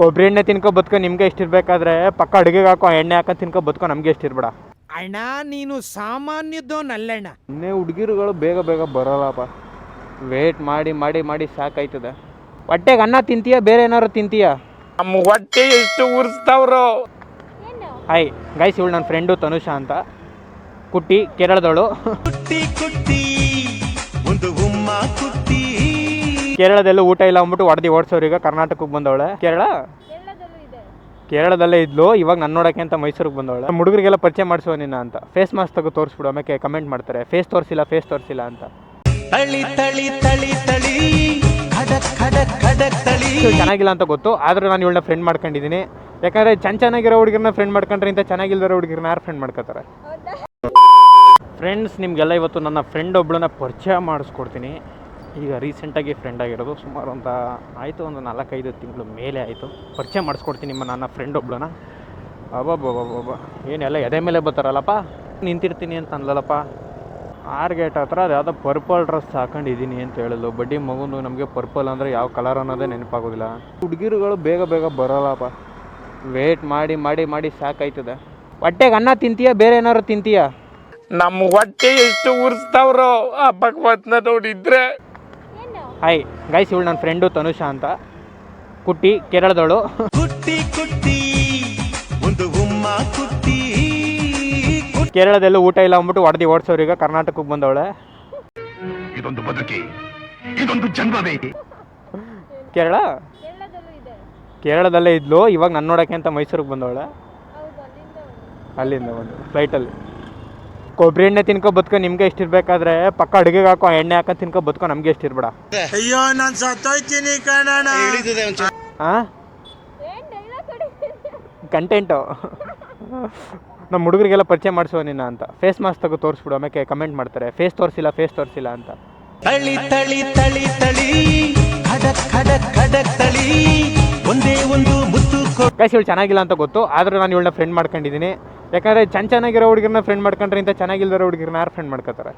ಕೊಬ್ಬರಿ ಎಣ್ಣೆ ತಿನ್ಕೊ ಬದುಕೋ ನಿಮ್ಗೆ ಎಷ್ಟಿರ್ಬೇಕಾದ್ರೆ ಪಕ್ಕ ಅಡುಗೆಗೆ ಹಾಕೋ ಎಣ್ಣೆ ಹಾಕೊಂಡು ತಿನ್ಕೊ ಬದುಕೋ ನಮಗೆ ಎಷ್ಟಿರ್ಬೇಡ ಅಣ್ಣ. ನೀನು ಸಾಮಾನ್ಯದೋನಲ್ಲಣ್ಣ. ಇನ್ನೇ ಹುಡುಗಿರುಗಳು ಬೇಗ ಬೇಗ ಬರೋಲ್ಲಪ್ಪ. ವೇಟ್ ಮಾಡಿ ಮಾಡಿ ಮಾಡಿ ಸಾಕಾಯ್ತದೆ. ಹೊಟ್ಟೆಗೆ ಅನ್ನ ತಿಂತೀಯ ಬೇರೆ ಏನಾದ್ರು ತಿಂತೀಯ? ನಮ್ಮ ಹೊಟ್ಟೆ ಎಷ್ಟು ಉರ್ಸ್ತಾವ್ರೋ. ಹಾಯ್ ಗೈಸ್, ಇವಳು ನನ್ನ ಫ್ರೆಂಡು ತನುಷಾ ಅಂತ, ಕುಟ್ಟಿ, ಕೇರಳದವಳು. ಕೇರಳದಲ್ಲೂ ಊಟ ಇಲ್ಲ ಅಂದ್ಬಿಟ್ಟು ಹೊಡೆದು ಓಡಿಸೋರು. ಈಗ ಕರ್ನಾಟಕಕ್ಕೆ ಬಂದವಳೆ. ಕೇರಳದಲ್ಲೇ ಇದ್ಲು, ಇವಾಗ ನನ್ನ ನೋಡೋಕ್ಕೆ ಅಂತ ಮೈಸೂರಿಗೆ ಬಂದವಳೆ. ನಮ್ಮ ಹುಡುಗರಿಗೆಲ್ಲ ಪರಿಚಯ ಮಾಡಿಸುವ ನಿನ್ನ ಅಂತ. ಫೇಸ್ ಮಾಸ್ಕ್ ತೆಗೆದು ತೋರಿಸ್ಬಿಡು, ಆಮೇಲೆ ಕಮೆಂಟ್ ಮಾಡ್ತಾರೆ ಫೇಸ್ ತೋರಿಸಿಲ್ಲ ಅಂತ. ಚೆನ್ನಾಗಿಲ್ಲ ಅಂತ ಗೊತ್ತು, ಆದರೂ ನಾನು ಇವಳನ್ನ ಫ್ರೆಂಡ್ ಮಾಡ್ಕೊಂಡಿದ್ದೀನಿ. ಯಾಕಂದರೆ ಚೆನ್ನಾಗಿರೋ ಹುಡುಗಿರನ್ನ ಫ್ರೆಂಡ್ ಮಾಡ್ಕೊಂಡ್ರೆ ಇಂಥ ಚೆನ್ನಾಗಿಲ್ಲದಿರೋ ಹುಡುಗಿರನ್ನ ಯಾರು ಫ್ರೆಂಡ್ ಮಾಡ್ಕೋತಾರೆ? ಫ್ರೆಂಡ್ಸ್, ನಿಮಗೆಲ್ಲ ಇವತ್ತು ನನ್ನ ಫ್ರೆಂಡ್ ಒಬ್ಬಳನ್ನ ಪರಿಚಯ ಮಾಡಿಸ್ಕೊಡ್ತೀನಿ. ಈಗ ರೀಸೆಂಟಾಗಿ ಫ್ರೆಂಡ್ ಆಗಿರೋದು, ಸುಮಾರು ಒಂದು 4-5 ತಿಂಗಳು ಮೇಲೆ ಆಯಿತು. ಪರಿಚಯ ಮಾಡಿಸ್ಕೊಡ್ತೀನಿ ನನ್ನ ಫ್ರೆಂಡ್ ಒಬ್ಬಳನ್ನ. ಅಬ್ಬಬ್ಬಬ್ಬಬ್ಬ, ಏನೆಲ್ಲ ಎದೆ ಮೇಲೆ ಬರ್ತಾರಲ್ಲಪ್ಪ. ನಿಂತಿರ್ತೀನಿ ಅಂತ ಅನ್ಲಲ್ಲಪ್ಪ. 6 ಗೇಟ್ ಹತ್ರ ಅದು ಯಾವುದೋ ಪರ್ಪಲ್ ಡ್ರೆಸ್ ಹಾಕೊಂಡಿದ್ದೀನಿ ಅಂತ ಹೇಳಿದ್ಲು. ಬಡ್ಡಿ ಮಗುನು ನಮಗೆ ಪರ್ಪಲ್ ಅಂದರೆ ಯಾವ ಕಲರ್ ಅನ್ನೋದೇ ನೆನಪಾಗೋದಿಲ್ಲ. ಹುಡುಗಿರುಗಳು ಬೇಗ ಬೇಗ ಬರೋಲ್ಲಪ್ಪ. ವೇಟ್ ಮಾಡಿ ಮಾಡಿ ಮಾಡಿ ಸಾಕಾಯ್ತದೆ. ಹೊಟ್ಟೆಗೆ ಅನ್ನ ತಿಂತೀಯ ಬೇರೆ ಏನಾದ್ರು ತಿಂತೀಯ? ನಮ್ಮ ಹೊಟ್ಟೆ ಎಷ್ಟು ಉರ್ಸ್ತಾವ್ರೋ ಆ ಭಗವತ್ನ ನೋಡಿದ್ರೆ. ಹಾಯ್ ಗೈಸ್, ಇವಳು ನನ್ನ ಫ್ರೆಂಡು ತನುಷಾ ಅಂತ, ಕುಟ್ಟಿ, ಕೇರಳದವಳು. ಕೇರಳದಲ್ಲೂ ಊಟ ಇಲ್ಲ ಅಂದ್ಬಿಟ್ಟು ಹೊಡೆದು ಓಡಿಸೋರು. ಈಗ ಕರ್ನಾಟಕಕ್ಕೆ ಬಂದವಳೆ. ಇದೊಂದು ಬದುಕಿ, ಇದೊಂದು ಜನ್ಮವೇ. ಕೇರಳದಲ್ಲೇ ಇದ್ಲು, ಇವಾಗ ನನ್ನ ನೋಡೋಕ್ಕೆ ಅಂತ ಮೈಸೂರಿಗೆ ಬಂದವಳೆ. ಅಲ್ಲಿಂದ ಬಂದು ಫ್ಲೈಟಲ್ಲಿ. ಕೊಬ್ಬರಿ ಎಣ್ಣೆ ತಿನ್ಕೊ ಬದುಕೋ ನಿಮ್ಗೆ ಎಷ್ಟಿರ್ಬೇಕಾದ್ರೆ ಪಕ್ಕ ಅಡುಗೆಗೆ ಹಾಕೋ ಎಣ್ಣೆ ಹಾಕೊಂಡು ತಿನ್ಕೊ ಬದುಕೋ ನಮಗೆ ಎಷ್ಟಿರ್ಬೇಡ. ಅಯ್ಯೋ, ನಾನು ಸತ್ತೋಯ್ತೀನಿ ಕಣಣ್ಣ. ಹಾಂ, ಕಂಟೆಂಟು. ನಮ್ಮ ಹುಡುಗರಿಗೆಲ್ಲ ಪರಿಚಯ ಮಾಡಿಸುವ ನಿನ್ನ ಅಂತ. ಫೇಸ್ ಮಾಸ್ಕ್ ತೆಗೆದು ತೋರಿಸ್ಬಿಡು, ಆಮೇಲೆ ಕಮೆಂಟ್ ಮಾಡ್ತಾರೆ ಫೇಸ್ ತೋರಿಸಿಲ್ಲ ಅಂತ. ಗೈಸ್, ಇವಳು ಚೆನ್ನಾಗಿಲ್ಲ ಅಂತ ಗೊತ್ತು, ಆದರೂ ನಾನು ಇವಳನ್ನ ಫ್ರೆಂಡ್ ಮಾಡ್ಕೊಂಡಿದ್ದೀನಿ. ಯಾಕಂದರೆ ಚೆನ್ನಾಗಿರೋ ಹುಡುಗಿರನ್ನ ಫ್ರೆಂಡ್ ಮಾಡ್ಕೊಂಡ್ರೆ ಇಂಥ ಚೆನ್ನಾಗಿಲ್ಲದಿರೋ ಹುಡುಗಿರನ್ನ ಯಾರು ಫ್ರೆಂಡ್ ಮಾಡ್ಕೋತಾರೆ?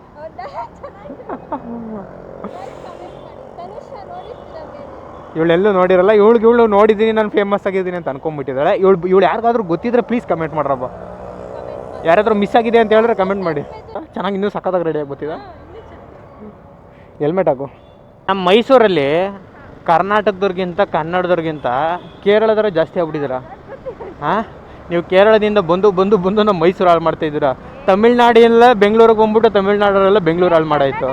ಇವಳೆಲ್ಲೂ ನೋಡಿರಲ್ಲ. ಇವಳು ನೋಡಿದ್ದೀನಿ, ನಾನು ಫೇಮಸ್ ಆಗಿದ್ದೀನಿ ಅಂತ ಅನ್ಕೊಂಡ್ಬಿಟ್ಟಿದ್ದಾಳೆ. ಇವಳು ಯಾರಿಗಾದ್ರೂ ಗೊತ್ತಿದ್ರೆ ಪ್ಲೀಸ್ ಕಮೆಂಟ್ ಮಾಡ್ರಪ್ಪ. ಯಾರಾದರೂ ಮಿಸ್ ಆಗಿದೆ ಅಂತ ಹೇಳಿದ್ರೆ ಕಮೆಂಟ್ ಮಾಡಿ. ಚೆನ್ನಾಗಿ ಇನ್ನೂ ಸಖತ್ತಾಗಿ ರೆಡಿ ಆಗ್ಬೋತಿದ. ಹೆಲ್ಮೆಟ್ ಹಾಕು. ನಮ್ಮ ಮೈಸೂರಲ್ಲಿ ಕರ್ನಾಟಕದವ್ರಿಗಿಂತ ಕನ್ನಡದವ್ರಿಗಿಂತ ಕೇರಳದವ್ರು ಜಾಸ್ತಿ ಆಗ್ಬಿಟ್ಟಿದ್ದೀರಾ. ಹಾಂ, ನೀವು ಕೇರಳದಿಂದ ಬಂದು ನಮ್ಮ ಮೈಸೂರು ಹಾಳು ಮಾಡ್ತಾಯಿದ್ದೀರಾ. ತಮಿಳ್ನಾಡಿನೆಲ್ಲ ಬೆಂಗಳೂರಿಗೆ ಬಂದ್ಬಿಟ್ಟು ತಮಿಳ್ನಾಡವರೆಲ್ಲ ಬೆಂಗಳೂರು ಹಾಳು ಮಾಡಾಯಿತು.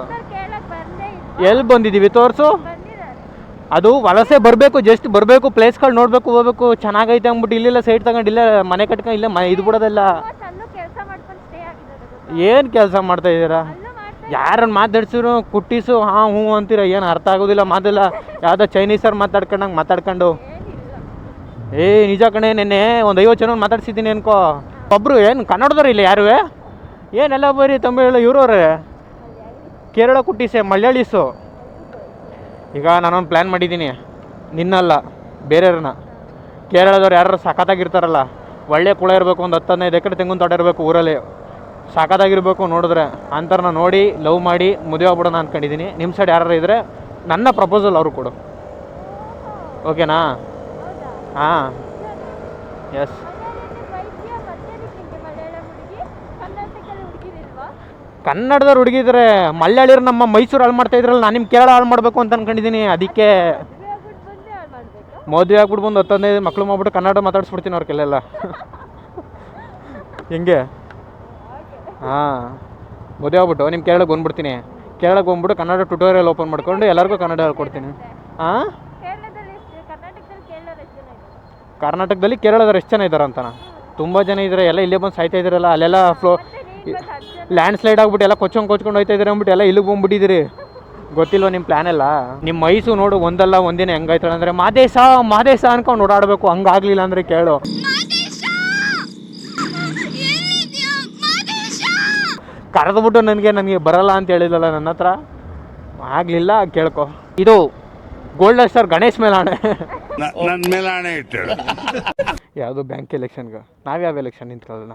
ಎಲ್ಲಿ ಬಂದಿದ್ದೀವಿ ತೋರಿಸು. ಅದು ವಲಸೆ ಬರಬೇಕು, ಜಸ್ಟ್ ಬರಬೇಕು, ಪ್ಲೇಸ್ಗಳು ನೋಡಬೇಕು, ಹೋಗ್ಬೇಕು, ಚೆನ್ನಾಗೈತೆ ಅಂದ್ಬಿಟ್ಟು ಇಲ್ಲೆಲ್ಲ ಸೈಡ್ ತಗೊಂಡು ಇಲ್ಲೇ ಮನೆ ಕಟ್ಕೊಂಡು ಇಲ್ಲೇ ಇದು ಬಿಡೋದಲ್ಲ. ಏನು ಕೆಲಸ ಮಾಡ್ತಾಯಿದ್ದೀರಾ? ಯಾರನ್ನು ಮಾತಾಡ್ಸಿರು ಕುಟ್ಟಿಸು ಹಾಂ ಹ್ಞೂ ಅಂತೀರ, ಏನು ಅರ್ಥ ಆಗೋದಿಲ್ಲ ಮಾತೆಲ್ಲ. ಯಾವುದೋ ಚೈನೀಸರು ಮಾತಾಡ್ಕೊಂಡು ನಿಜ ಕಣೆ, ನೆನ್ನೆ ಒಂದು 50 ಜನ ಮಾತಾಡ್ಸಿದ್ದೀನಿ ಅನ್ಕೋ. ಒಬ್ಬರು ಏನು ಕನ್ನಡದವ್ರು ಇಲ್ಲ ಯಾರು, ಏನೆಲ್ಲ ಬರೀ ತಮಿಳು ಇವ್ರವ್ರೆ. ಕೇರಳ ಕುಟ್ಟೀಸೆ, ಮಲಯಾಳೀಸು. ಈಗ ನಾನೊಂದು ಪ್ಲ್ಯಾನ್ ಮಾಡಿದ್ದೀನಿ, ನಿನ್ನಲ್ಲ ಬೇರೆಯವ್ರನ್ನ. ಕೇರಳದವ್ರು ಯಾರು ಸಖತ್ತಾಗಿರ್ತಾರಲ್ಲ, ಒಳ್ಳೆ ಕುಳ ಇರಬೇಕು, ಒಂದು 10-15 ಎಕರೆ ತೆಂಗಿನ ತೋಟ ಇರಬೇಕು ಊರಲ್ಲಿ, ಸಾಕಾಗಿರ್ಬೇಕು ನೋಡಿದ್ರೆ. ಅಂಥವ್ರನ್ನ ನೋಡಿ ಲವ್ ಮಾಡಿ ಮದುವೆ ಆಗ್ಬಿಡೋಣ ಅಂದ್ಕೊಂಡಿದ್ದೀನಿ. ನಿಮ್ಮ ಸೈಡ್ ಯಾರು ಇದ್ದರೆ ನನ್ನ ಪ್ರಪೋಸಲ್ ಅವರು ಕೊಡು, ಓಕೆನಾ? ಹಾಂ, ಎಸ್. ಕನ್ನಡದವ್ರು ಹುಡುಗಿದ್ರೆ ಮಲಯಾಳಿರು ನಮ್ಮ ಮೈಸೂರು ಹಾಳು ಮಾಡ್ತಾ ಇದ್ರಲ್ಲ, ನಾನು ನಿಮ್ಮ ಕೇರಳ ಹಾಳು ಮಾಡಬೇಕು ಅಂತ ಅಂದ್ಕೊಂಡಿದ್ದೀನಿ. ಅದಕ್ಕೆ ಮದುವೆ ಆಗ್ಬಿಟ್ಟು ಬಂದು 10-15 ಮಕ್ಕಳು ಮಾಡ್ಬಿಟ್ಟು ಕನ್ನಡ ಮಾತಾಡಿಸ್ಬಿಡ್ತೀನಿ ಅವ್ರಿಗೆಲ್ಲ. ಹೆಂಗೆ? ಹಾಂ, ಮದುವೆ ಆಗ್ಬಿಟ್ಟು ನಿಮ್ಮ ಕೇರಳಕ್ಕೆ ಬಂದ್ಬಿಡ್ತೀನಿ. ಕೇರಳಕ್ಕೆ ಬಂದ್ಬಿಟ್ಟು ಕನ್ನಡ ಟ್ಯುಟೋರಿಯಲ್ ಓಪನ್ ಮಾಡ್ಕೊಂಡು ಎಲ್ಲರಿಗೂ ಕನ್ನಡ ಹೇಳ್ಕೊಡ್ತೀನಿ. ಹಾಂ, ಕರ್ನಾಟಕದಲ್ಲಿ ಕೇರಳದವ್ರು ಎಷ್ಟು ಜನ ಇದ್ದಾರೆ ಅಂತನಾ? ತುಂಬ ಜನ ಇದ್ದಾರೆ. ಎಲ್ಲ ಇಲ್ಲೇ ಬಂದು ಸಾಯ್ತಾ ಇದ್ದೀರಲ್ಲ, ಅಲ್ಲೆಲ್ಲ ಲ್ಯಾಂಡ್ ಸ್ಲೈಡ್ ಆಗ್ಬಿಟ್ಟು ಎಲ್ಲ ಕೊಚ್ಕೊಂಡು ಹೋಯ್ತಾ ಇದ್ದಾರೆ ಅಂದ್ಬಿಟ್ಟು ಎಲ್ಲ ಇಲ್ಲಿಗೆ ಬಂದ್ಬಿಟ್ಟಿದ್ದೀರಿ. ಗೊತ್ತಿಲ್ವ ನಿಮ್ಮ ಪ್ಲ್ಯಾನ್ ಎಲ್ಲ? ನಿಮ್ಮ ಮೈಸೂರು ನೋಡು, ಒಂದಿನ ಹೆಂಗಾಯ್ತಾಳೆ ಅಂದರೆ ಮಾದೇಶ ಅನ್ಕೊಂಡು ಓಡಾಡಬೇಕು. ಹಂಗಾಗಲಿಲ್ಲ ಅಂದರೆ ಕೇಳು. ಕರೆದ್ಬಿಟ್ಟು ನನಗೆ ಬರಲ್ಲ ಅಂತ ಹೇಳಿಲ್ಲಲ್ಲ ನನ್ನ ಹತ್ರ. ಆಗಲಿಲ್ಲ, ಕೇಳ್ಕೊ. ಇದು ಗೋಲ್ಡನ್ ಸ್ಟಾರ್ ಗಣೇಶ್ ಮೇಲೆ ಆಣೆ. ನನ್ನ ಮೇಲೆ ಆಣೆ ಇಟ್ಟು. ಯಾವುದು ಬ್ಯಾಂಕ್ ಎಲೆಕ್ಷನ್ಗೆ ನಾವ್ಯಾವ ಎಲೆಕ್ಷನ್ ನಿಂತ್ಕೊಳ್ಳೋಣ?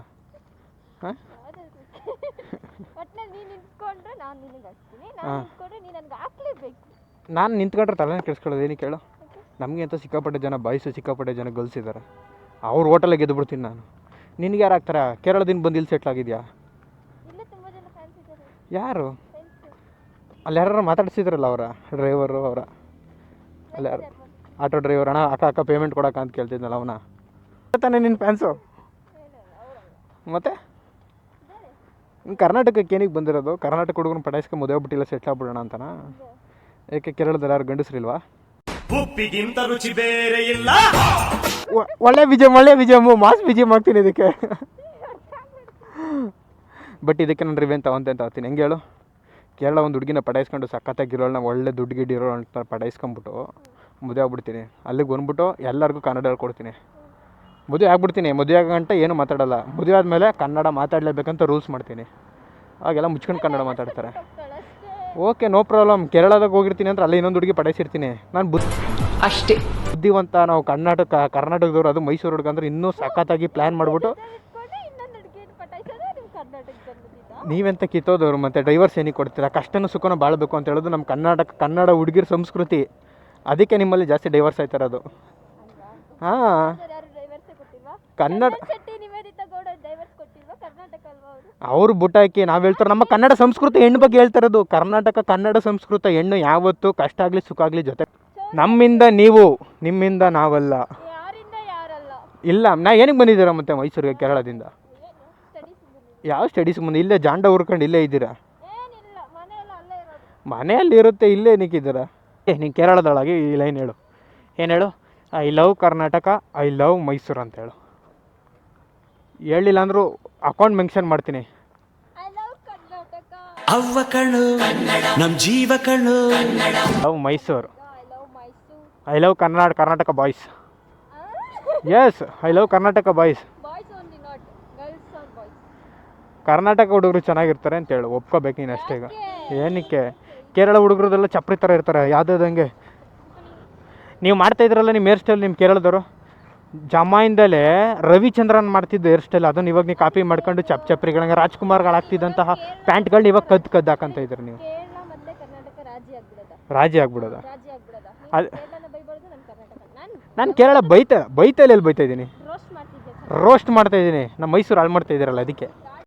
ಹಾಂ, ನಾನು ನಿಂತ್ಕೊಂಡ್ರೆ ತಲೆನ ಕೆಡಿಸ್ಕೊಳ್ಳೋದು ಏನಕ್ಕೆ ಹೇಳು? ನಮಗೆ ಅಂತ ಸಿಕ್ಕಾಪಟ್ಟೆ ಜನ ಬಾಯ್ಸು ಸಿಕ್ಕಾಪಟ್ಟೆ ಜನ ಗರ್ಲ್ಸ್ ಇದ್ದಾರೆ. ಅವ್ರ ಹೋಟೆಲಿಗೆ ಗೆದ್ದು ಬಿಡ್ತೀನಿ ನಾನು. ನಿನಗೆ ಯಾರು ಆಗ್ತಾರ? ಕೇರಳದಿಂದ ಬಂದು ಇಲ್ಲಿ ಸೆಟ್ಲ್ ಆಗಿದೆಯಾ? ಯಾರು ಅಲ್ಲಿ ಯಾರು ಮಾತಾಡ್ಸಿದ್ರಲ್ಲ ಅವರ ಡ್ರೈವರು ಅವರ ಅಲ್ಲ ಯಾರು ಆಟೋ ಡ್ರೈವರ್ ಅಣ್ಣ ಅಕ್ಕ ಪೇಮೆಂಟ್ ಕೊಡೋಕ್ಕ ಅಂತ ಕೇಳ್ತಿದ್ನಲ್ಲ ಅವನ ತಾನೇ ನಿನ್ನ ಫ್ಯಾನ್ಸು? ಮತ್ತೆ ಕರ್ನಾಟಕಕ್ಕೆ ಏನಕ್ಕೆ ಬಂದಿರೋದು? ಕರ್ನಾಟಕ ಹುಡುಗನ ಪಟಾಯಿಸ್ಕೊಂಡು ಮದುವೆ ಬಿಟ್ಟಿಲ್ಲ ಸೆಟ್ಲ್ ಆಗ್ಬಿಡೋಣ ಅಂತನಾ? ಏಕೆ ಕೇರಳದಲ್ಲಿ ಯಾರು ಗಂಡಸ್ರಿಲ್ವಾ? ಉಪ್ಪಿಗಿಂತ ರುಚಿ ಬೇರೆ ಇಲ್ಲ. ಒಳ್ಳೆ ವಿಜಯಮು ಮಾಸ್ ವಿಜಯ ಮಾಡ್ತೀನಿ ಇದಕ್ಕೆ. ಬಟ್ ಇದಕ್ಕೆ ನಾನು ರಿವೆನ್ ತಗೊಂತ ಹೋಗ್ತೀನಿ. ಹೆಂಗೆ ಹೇಳು? ಕೇರಳ ಒಂದು ಹುಡುಗಿನ ಪಟಾಯಿಸ್ಕೊಂಡು ಸಖತ್ತಾಗಿರೋಳನ್ನ ಒಳ್ಳೆ ದುಡ್ಡು ಗಿಡ್ಡಿರೋ ಅಂತ ಪಟಾಯಿಸ್ಕೊಂಬಿಟ್ಟು ಮದುವೆ ಆಗ್ಬಿಡ್ತೀನಿ. ಅಲ್ಲಿಗೆ ಬಂದ್ಬಿಟ್ಟು ಎಲ್ಲರಿಗೂ ಕನ್ನಡ ಹೇಳ್ಕೊಡ್ತೀನಿ. ಮದುವೆ ಆಗ್ಬಿಡ್ತೀನಿ. ಮದುವೆ ಆಗಂಟ ಏನು ಮಾತಾಡಲ್ಲ. ಮದುವೆ ಆದಮೇಲೆ ಕನ್ನಡ ಮಾತಾಡಲೇಬೇಕಂತ ರೂಲ್ಸ್ ಮಾಡ್ತೀನಿ. ಆಗೆಲ್ಲ ಮುಚ್ಕೊಂಡು ಕನ್ನಡ ಮಾತಾಡ್ತಾರೆ. Okay, no problem. ಕೇರಳದಾಗ ಹೋಗಿರ್ತೀನಿ ಅಂದ್ರೆ ಅಲ್ಲಿ ಇನ್ನೊಂದು ಹುಡುಗಿ ಪಟಾಯಿಸಿರ್ತೀನಿ. ನಾನು ಅಷ್ಟೇ ಬುದ್ಧಿವಂತ. ನಾವು ಕರ್ನಾಟಕದವ್ರು, ಅದು ಮೈಸೂರು ಹುಡುಗ ಅಂದ್ರೆ ಇನ್ನೂ ಸಖತ್ತಾಗಿ ಪ್ಲ್ಯಾನ್ ಮಾಡಿಬಿಟ್ಟು ನೀವೆಂತ ಕಿತ್ತೋದವ್ರು ಮತ್ತು ಡೈವರ್ಸ್ ಏನಕ್ಕೆ ಕೊಡ್ತೀರಾ? ಕಷ್ಟನೂ ಸುಖನೂ ಬಾಳಬೇಕು ಅಂತ ಹೇಳೋದು ನಮ್ಮ ಕನ್ನಡ ಹುಡುಗಿರ ಸಂಸ್ಕೃತಿ. ಅದಕ್ಕೆ ನಿಮ್ಮಲ್ಲಿ ಜಾಸ್ತಿ ಡೈವರ್ಸ್ ಆಯ್ತಾ ಇರೋದು. ಹಾಂ, ಕನ್ನಡ ಅವರು ಬುಟ್ಟ ಹಾಕಿ ನಾವು ಹೇಳ್ತಾರೆ. ನಮ್ಮ ಕನ್ನಡ ಸಂಸ್ಕೃತಿ ಹೆಣ್ಣು ಬಗ್ಗೆ ಹೇಳ್ತಾ ಇರೋದು. ಕನ್ನಡ ಸಂಸ್ಕೃತಿ ಹೆಣ್ಣು ಯಾವತ್ತು ಕಷ್ಟ ಆಗಲಿ ಸುಖ ಆಗಲಿ ಜೊತೆ. ನಮ್ಮಿಂದ ನೀವು, ನಿಮ್ಮಿಂದ ನಾವಲ್ಲ. ಇಲ್ಲ, ನಾ ಏನಕ್ಕೆ ಬಂದಿದ್ದೀರಾ ಮತ್ತೆ ಮೈಸೂರಿಗೆ ಕೇರಳದಿಂದ? ಯಾವ ಸ್ಟಡೀಸ್ ಮುಂದೆ? ಇಲ್ಲೇ ಜಾಂಡ ಹುರ್ಕೊಂಡು ಇಲ್ಲೇ ಇದ್ದೀರಾ? ಮನೆಯಲ್ಲಿ ಇರುತ್ತೆ, ಇಲ್ಲೇ ನಿಕ್ಕಿದ್ದೀರಾ? ನೀನು ಕೇರಳದೊಳಗೆ ಈ ಲೈನ್ ಹೇಳು. ಏನು ಹೇಳು? I love Karnataka, I love Mysuru ಅಂತ ಹೇಳು. ಹೇಳಿಲ್ಲ ಅಂದರೂ ಅಕೌಂಟ್ ಮೆನ್ಷನ್ ಮಾಡ್ತೀನಿ. ಅವ್ವ ಕಣ್ಣು ನಮ್ ಜೀವ ಕಣ್ಣು. Love Mysuru, I love Karnataka boys. Yes, I love Karnataka boys. Karnataka ಹುಡುಗರು ಚೆನ್ನಾಗಿರ್ತಾರೆ ಅಂತ ಹೇಳು. ಒಪ್ಕೋಬೇಕು ನೀನು ಅಷ್ಟೇ. ಈಗ ಏನಕ್ಕೆ? ಕೇರಳ ಹುಡುಗರದೆಲ್ಲ ಚಪ್ರಿ ಥರ ಇರ್ತಾರೆ ಯಾವುದಂಗೆ. ನೀವು ಮಾಡ್ತಾಯಿದ್ರಲ್ಲ ನಿಮ್ಮ ಹೇರ್ ಸ್ಟೈಲ್, ನಿಮ್ಮ ಕೇರಳದವರು ಜಮಾಯಿಂದಲೇ ರವಿಚಂದ್ರನ್ ಮಾಡ್ತಿದ್ದು ಹೇರ್ ಸ್ಟೈಲ್. ಅದನ್ನು ಇವಾಗ ನೀವು ಕಾಪಿ ಮಾಡ್ಕೊಂಡು ಚಪ್ರಿಗಳಂಗೆ ರಾಜ್ಕುಮಾರ್ಗಳಾಗ್ತಿದ್ದಂತಹ ಪ್ಯಾಂಟ್ಗಳನ್ನ ಇವಾಗ ಕದ್ದು ಹಾಕಂತ ಇದ್ದೀರಿ ನೀವು. ರಾಜಿ ಆಗ್ಬಿಡೋದ? ಅದು ನಾನು ಕೇರಳ ಬೈತಾ ಎಲ್ಲಿ ಬೈತಾ ಇದ್ದೀನಿ? ರೋಸ್ಟ್ ಮಾಡ್ತಾ ಇದ್ದೀನಿ. ನಮ್ಮ ಮೈಸೂರು ಹಾಳು ಮಾಡ್ತಾ ಇದ್ದೀರಲ್ಲ ಅದಕ್ಕೆ.